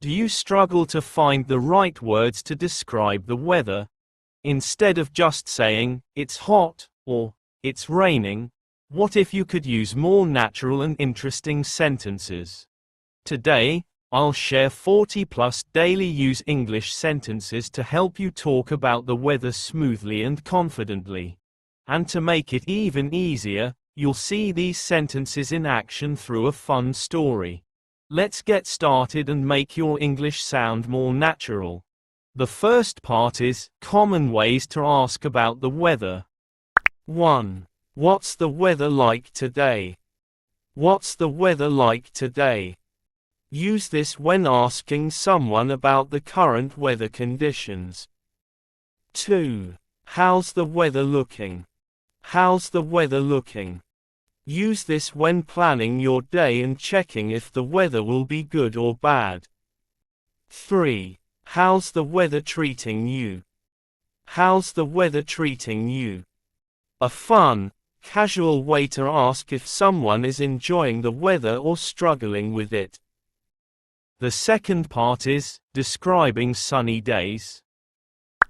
Do you struggle to find the right words to describe the weather? Instead of just saying, "It's hot," or "It's raining," what if you could use more natural and interesting sentences? Today, I'll share 40+ daily use English sentences to help you talk about the weather smoothly and confidently. And to make it even easier, you'll see these sentences in action through a fun story. Let's get started and make your English sound more natural. The first part is common ways to ask about the weather. 1. What's the weather like today? What's the weather like today? Use this when asking someone about the current weather conditions. 2. How's the weather looking? How's the weather looking? Use this when planning your day and checking if the weather will be good or bad. 3. How's the weather treating you? How's the weather treating you? A fun, casual way to ask if someone is enjoying the weather or struggling with it. The second part is describing sunny days.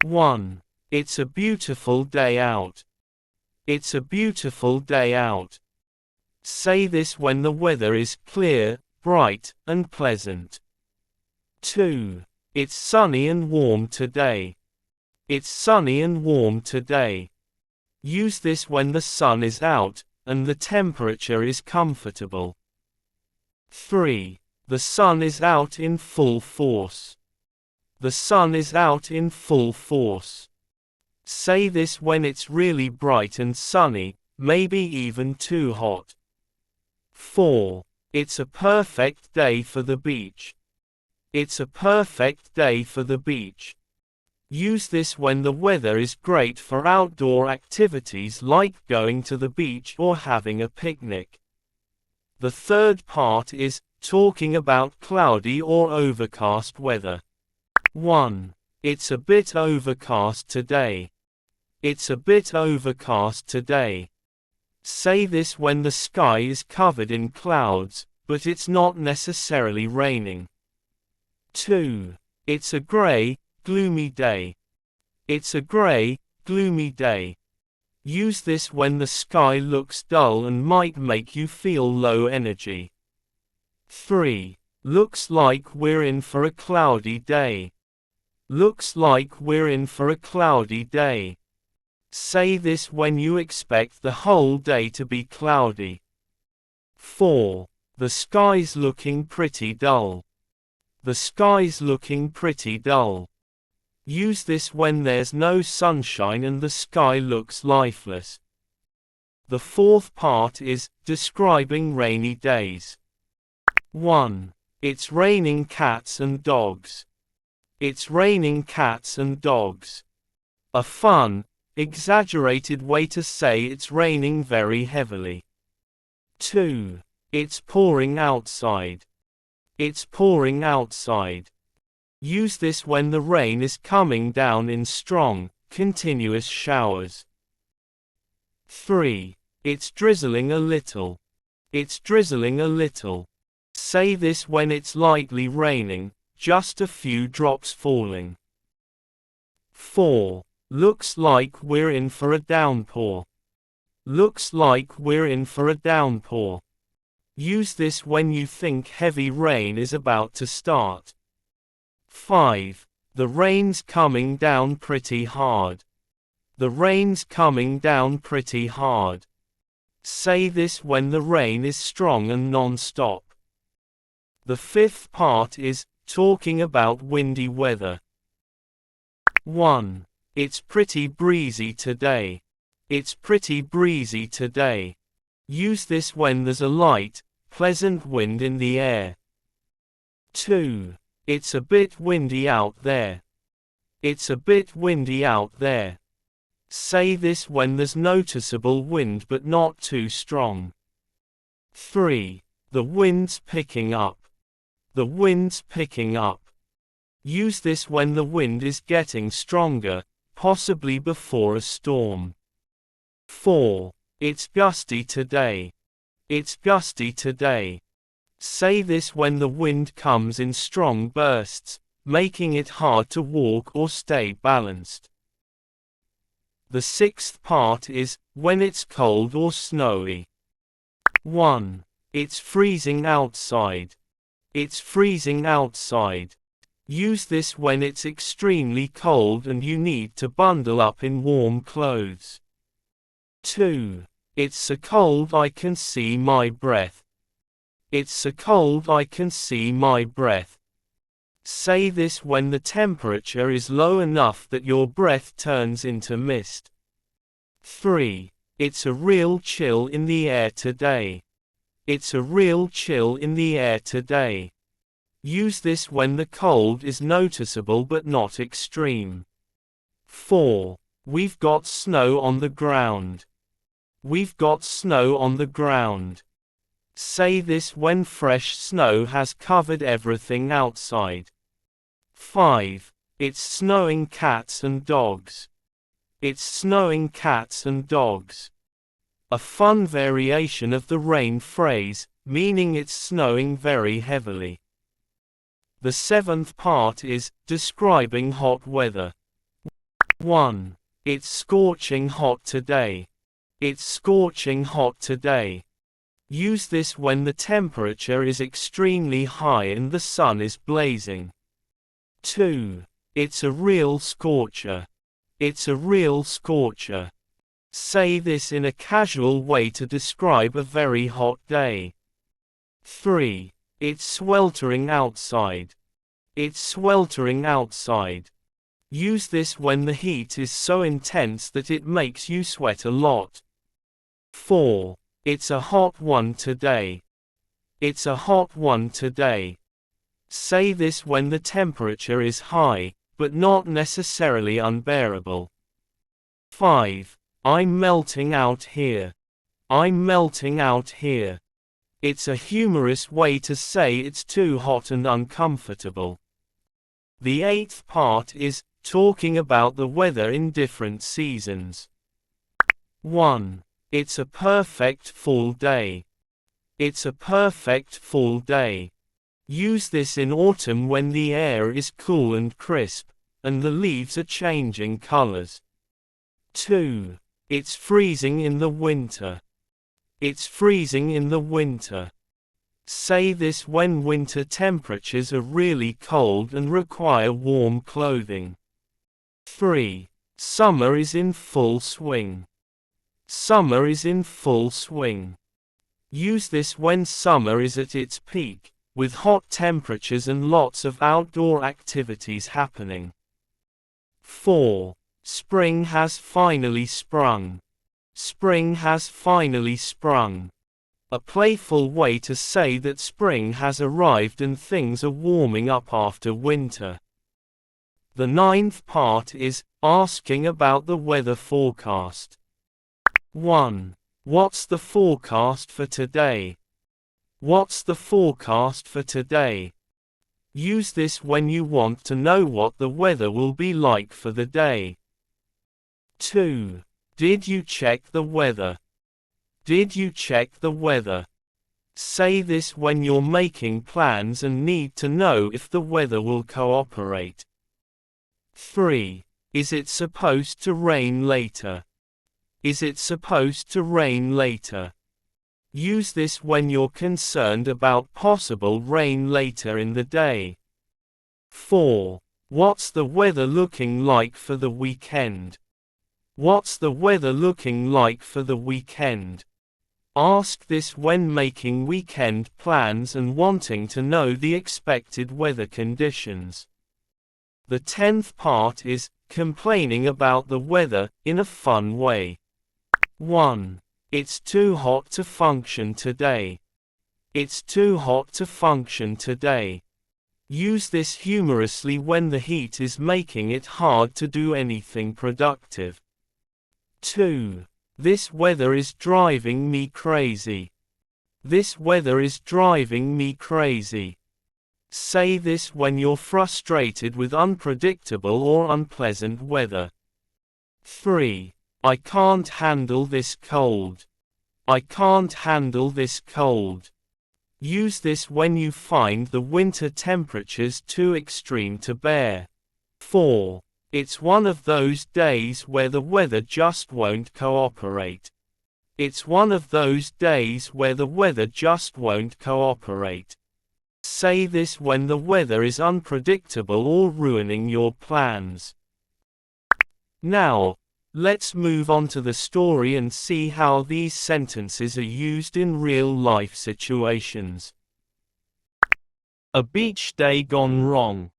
1. It's a beautiful day out. It's a beautiful day out. Say this when the weather is clear, bright, and pleasant. 2. It's sunny and warm today. It's sunny and warm today. Use this when the sun is out, and the temperature is comfortable. 3. The sun is out in full force. The sun is out in full force. Say this when it's really bright and sunny, maybe even too hot. 4. It's a perfect day for the beach. It's a perfect day for the beach. Use this when the weather is great for outdoor activities like going to the beach or having a picnic. The third part is talking about cloudy or overcast weather. 1. It's a bit overcast today. It's a bit overcast today. Say this when the sky is covered in clouds, but it's not necessarily raining. 2. It's a gray, gloomy day. It's a gray, gloomy day. Use this when the sky looks dull and might make you feel low energy. 3. Looks like we're in for a cloudy day. Looks like we're in for a cloudy day. Say this when you expect the whole day to be cloudy. 4. The sky's looking pretty dull. The sky's looking pretty dull. Use this when there's no sunshine and the sky looks lifeless. The fourth part is describing rainy days. 1. It's raining cats and dogs. It's raining cats and dogs. A fun, exaggerated way to say it's raining very heavily. 2. It's pouring outside. It's pouring outside. Use this when the rain is coming down in strong, continuous showers. 3. It's drizzling a little. It's drizzling a little. Say this when it's lightly raining, just a few drops falling. 4. Looks like we're in for a downpour. Looks like we're in for a downpour. Use this when you think heavy rain is about to start. 5. The rain's coming down pretty hard. The rain's coming down pretty hard. Say this when the rain is strong and non-stop. The fifth part is talking about windy weather. 1. It's pretty breezy today. It's pretty breezy today. Use this when there's a light, pleasant wind in the air. 2. It's a bit windy out there. It's a bit windy out there. Say this when there's noticeable wind but not too strong. 3. The wind's picking up. The wind's picking up. Use this when the wind is getting stronger, possibly before a storm. 4. It's gusty today. It's gusty today. Say this when the wind comes in strong bursts, making it hard to walk or stay balanced. The sixth part is, when it's cold or snowy. 1. It's freezing outside. It's freezing outside. Use this when it's extremely cold and you need to bundle up in warm clothes. 2. It's so cold I can see my breath. It's so cold I can see my breath. Say this when the temperature is low enough that your breath turns into mist. 3. It's a real chill in the air today. It's a real chill in the air today. Use this when the cold is noticeable but not extreme. 4. We've got snow on the ground. We've got snow on the ground. Say this when fresh snow has covered everything outside. 5. It's snowing cats and dogs. It's snowing cats and dogs. A fun variation of the rain phrase, meaning it's snowing very heavily. The seventh part is, describing hot weather. 1. It's scorching hot today. It's scorching hot today. Use this when the temperature is extremely high and the sun is blazing. 2. It's a real scorcher. It's a real scorcher. Say this in a casual way to describe a very hot day. 3. It's sweltering outside. It's sweltering outside. Use this when the heat is so intense that it makes you sweat a lot. 4. It's a hot one today. It's a hot one today. Say this when the temperature is high, but not necessarily unbearable. 5. I'm melting out here. I'm melting out here. It's a humorous way to say it's too hot and uncomfortable. The eighth part is, talking about the weather in different seasons. 1. It's a perfect fall day. It's a perfect fall day. Use this in autumn when the air is cool and crisp, and the leaves are changing colors. 2. It's freezing in the winter. It's freezing in the winter. Say this when winter temperatures are really cold and require warm clothing. 3. Summer is in full swing. Summer is in full swing. Use this when summer is at its peak, with hot temperatures and lots of outdoor activities happening. 4. Spring has finally sprung. Spring has finally sprung. A playful way to say that spring has arrived and things are warming up after winter. The ninth part is, asking about the weather forecast. 1. What's the forecast for today? What's the forecast for today? Use this when you want to know what the weather will be like for the day. 2. Did you check the weather? Did you check the weather? Say this when you're making plans and need to know if the weather will cooperate. 3. Is it supposed to rain later? Is it supposed to rain later? Use this when you're concerned about possible rain later in the day. 4. What's the weather looking like for the weekend? What's the weather looking like for the weekend? Ask this when making weekend plans and wanting to know the expected weather conditions. The 10th part is, complaining about the weather, in a fun way. 1. It's too hot to function today. It's too hot to function today. Use this humorously when the heat is making it hard to do anything productive. 2. This weather is driving me crazy. This weather is driving me crazy. Say this when you're frustrated with unpredictable or unpleasant weather. 3. I can't handle this cold. I can't handle this cold. Use this when you find the winter temperatures too extreme to bear. 4. It's one of those days where the weather just won't cooperate. It's one of those days where the weather just won't cooperate. Say this when the weather is unpredictable or ruining your plans. Now, let's move on to the story and see how these sentences are used in real-life situations. A beach day gone wrong.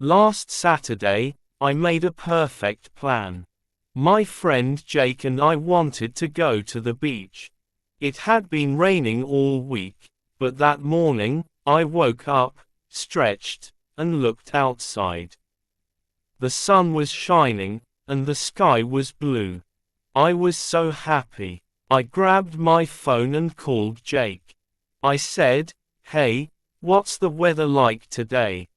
Last Saturday, I made a perfect plan. My friend Jake and I wanted to go to the beach. It had been raining all week, but that morning, I woke up, stretched, and looked outside. The sun was shining, and the sky was blue. I was so happy. I grabbed my phone and called Jake. I said, "Hey, what's the weather like today?"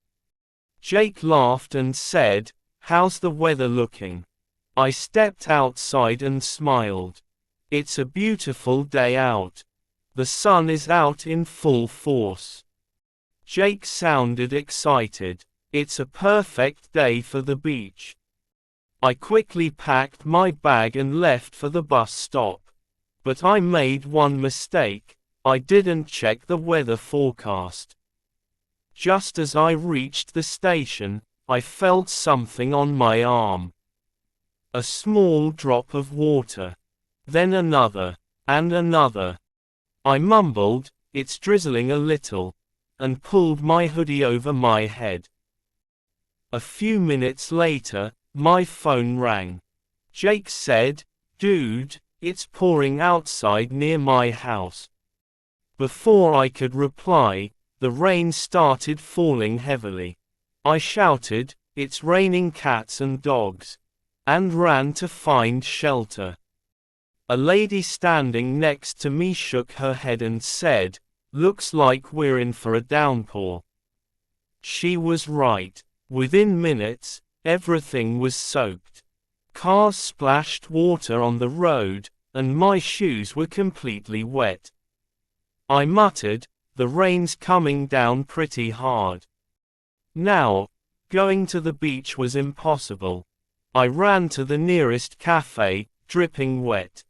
Jake laughed and said, "How's the weather looking?" I stepped outside and smiled. It's a beautiful day out. The sun is out in full force. Jake sounded excited. It's a perfect day for the beach. I quickly packed my bag and left for the bus stop. But I made one mistake. I didn't check the weather forecast. Just as I reached the station, I felt something on my arm. A small drop of water. Then another, and another. I mumbled, "It's drizzling a little," and pulled my hoodie over my head. A few minutes later, my phone rang. Jake said, "Dude, it's pouring outside near my house." Before I could reply, the rain started falling heavily. I shouted, "It's raining cats and dogs," and ran to find shelter. A lady standing next to me shook her head and said, "Looks like we're in for a downpour." She was right. Within minutes, everything was soaked. Cars splashed water on the road, and my shoes were completely wet. I muttered, "The rain's coming down pretty hard." Now, going to the beach was impossible. I ran to the nearest cafe, dripping wet.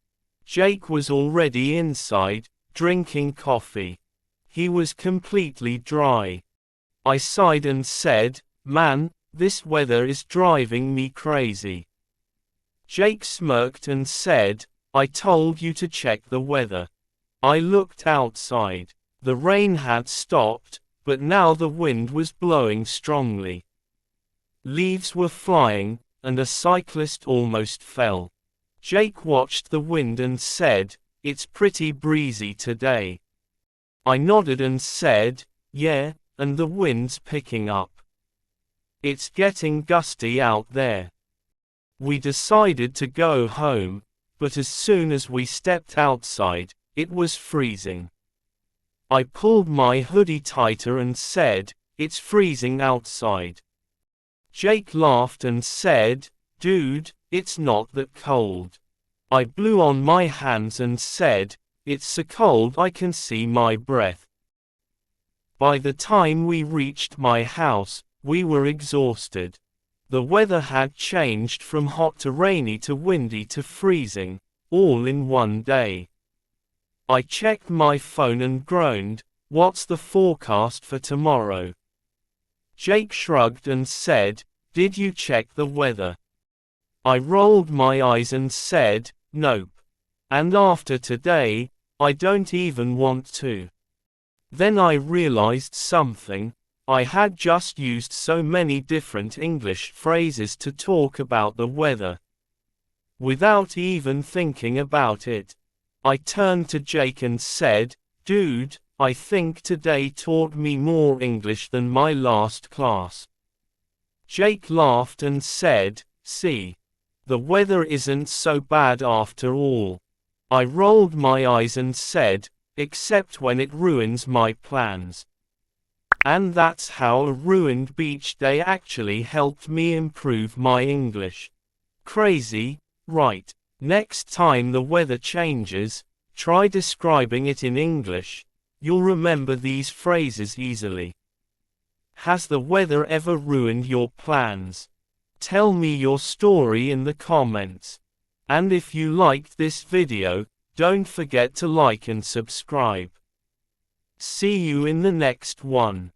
Jake was already inside, drinking coffee. He was completely dry. I sighed and said, "Man, this weather is driving me crazy." Jake smirked and said, "I told you to check the weather." I looked outside. The rain had stopped, but now the wind was blowing strongly. Leaves were flying, and a cyclist almost fell. Jake watched the wind and said, "It's pretty breezy today." I nodded and said, "Yeah, and the wind's picking up. It's getting gusty out there." We decided to go home, but as soon as we stepped outside, it was freezing. I pulled my hoodie tighter and said, "It's freezing outside." Jake laughed and said, "Dude, it's not that cold." I blew on my hands and said, "It's so cold I can see my breath." By the time we reached my house, we were exhausted. The weather had changed from hot to rainy to windy to freezing, all in one day. I checked my phone and groaned, "What's the forecast for tomorrow?" Jake shrugged and said, "Did you check the weather?" I rolled my eyes and said, "Nope. And after today, I don't even want to." Then I realized something. I had just used so many different English phrases to talk about the weather. Without even thinking about it, I turned to Jake and said, "Dude, I think today taught me more English than my last class." Jake laughed and said, "See, the weather isn't so bad after all." I rolled my eyes and said, "Except when it ruins my plans." And that's how a ruined beach day actually helped me improve my English. Crazy, right? Next time the weather changes, try describing it in English. You'll remember these phrases easily. Has the weather ever ruined your plans? Tell me your story in the comments. And if you liked this video, don't forget to like and subscribe. See you in the next one.